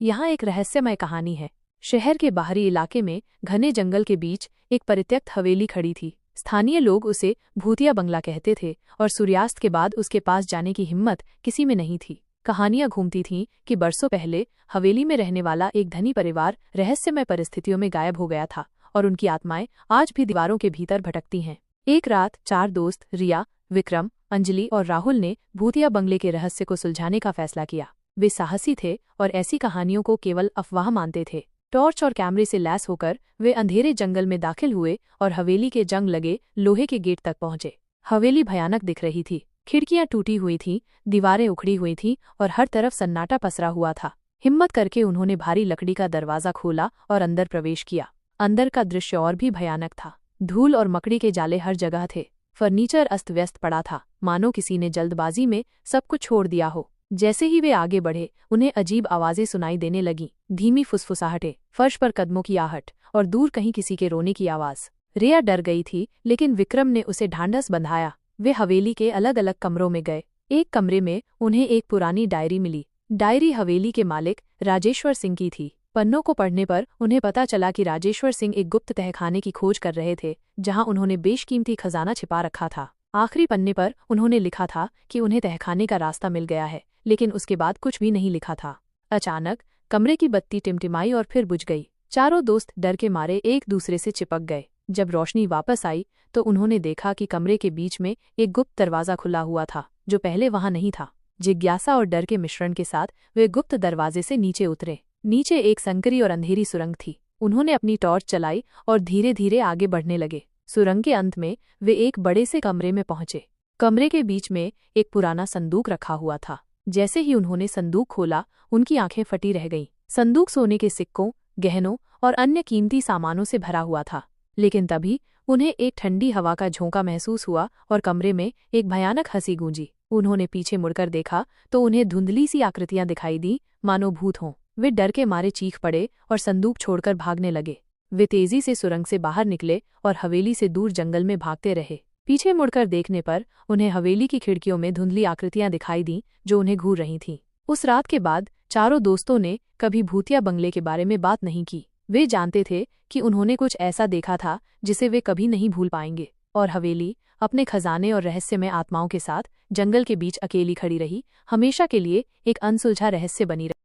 यहाँ एक रहस्यमय कहानी है। शहर के बाहरी इलाके में घने जंगल के बीच एक परित्यक्त हवेली खड़ी थी। स्थानीय लोग उसे भूतिया बंगला कहते थे और सूर्यास्त के बाद उसके पास जाने की हिम्मत किसी में नहीं थी। कहानियां घूमती थीं कि बरसों पहले हवेली में रहने वाला एक धनी परिवार रहस्यमय परिस्थितियों में गायब हो गया था और उनकी आत्माएं आज भी दीवारों के भीतर भटकती हैं। एक रात 4 दोस्त रिया, विक्रम, अंजलि और राहुल ने भूतिया बंगले के रहस्य को सुलझाने का फैसला किया। वे साहसी थे और ऐसी कहानियों को केवल अफवाह मानते थे। टॉर्च और कैमरे से लैस होकर वे अंधेरे जंगल में दाखिल हुए और हवेली के जंग लगे लोहे के गेट तक पहुंचे। हवेली भयानक दिख रही थी। खिड़कियां टूटी हुई थीं, दीवारें उखड़ी हुई थीं और हर तरफ सन्नाटा पसरा हुआ था। हिम्मत करके उन्होंने भारी लकड़ी का दरवाजा खोला और अंदर प्रवेश किया। अंदर का दृश्य और भी भयानक था। धूल और मकड़ी के जाले हर जगह थे। फर्नीचर अस्त व्यस्त पड़ा था, मानो किसी ने जल्दबाजी में सब कुछ छोड़ दिया हो। जैसे ही वे आगे बढ़े, उन्हें अजीब आवाजें सुनाई देने लगीं, धीमी फुसफुसाहटें, फर्श पर कदमों की आहट और दूर कहीं किसी के रोने की आवाज। रिया डर गई थी, लेकिन विक्रम ने उसे ढांढस बंधाया। वे हवेली के अलग अलग कमरों में गए। एक कमरे में उन्हें एक पुरानी डायरी मिली। डायरी हवेली के मालिक राजेश्वर सिंह की थी। पन्नों को पढ़ने पर उन्हें पता चला कि राजेश्वर सिंह एक गुप्त तहखाने की खोज कर रहे थे, जहां उन्होंने बेशकीमती खजाना छिपा रखा था। आखिरी पन्ने पर उन्होंने लिखा था कि उन्हें तहखाने का रास्ता मिल गया है, लेकिन उसके बाद कुछ भी नहीं लिखा था। अचानक कमरे की बत्ती टिमटिमाई और फिर बुझ गई। चारों दोस्त डर के मारे एक दूसरे से चिपक गए। जब रोशनी वापस आई तो उन्होंने देखा कि कमरे के बीच में एक गुप्त दरवाजा खुला हुआ था, जो पहले वहां नहीं था। जिज्ञासा और डर के मिश्रण के साथ वे गुप्त दरवाजे से नीचे उतरे। नीचे एक संकरी और अंधेरी सुरंग थी। उन्होंने अपनी टॉर्च चलाई और धीरे धीरे आगे बढ़ने लगे। सुरंग के अंत में वे एक बड़े से कमरे में पहुंचे। कमरे के बीच में एक पुराना संदूक रखा हुआ था। जैसे ही उन्होंने संदूक खोला, उनकी आंखें फटी रह गईं। संदूक सोने के सिक्कों, गहनों और अन्य कीमती सामानों से भरा हुआ था। लेकिन तभी उन्हें एक ठंडी हवा का झोंका महसूस हुआ और कमरे में एक भयानक हंसी गूंजी। उन्होंने पीछे मुड़कर देखा तो उन्हें धुंधली सी आकृतियां दिखाई दी, मानो भूत हों। वे डर के मारे चीख पड़े और संदूक छोड़कर भागने लगे। वे तेजी से सुरंग से बाहर निकले और हवेली से दूर जंगल में भागते रहे। पीछे मुड़कर देखने पर उन्हें हवेली की खिड़कियों में धुंधली आकृतियां दिखाई दीं, जो उन्हें घूर रही थीं। उस रात के बाद चारों दोस्तों ने कभी भूतिया बंगले के बारे में बात नहीं की। वे जानते थे कि उन्होंने कुछ ऐसा देखा था जिसे वे कभी नहीं भूल पाएंगे। और हवेली अपने खजाने और रहस्यमय आत्माओं के साथ जंगल के बीच अकेली खड़ी रही, हमेशा के लिए एक अनसुलझा रहस्य बनी रही।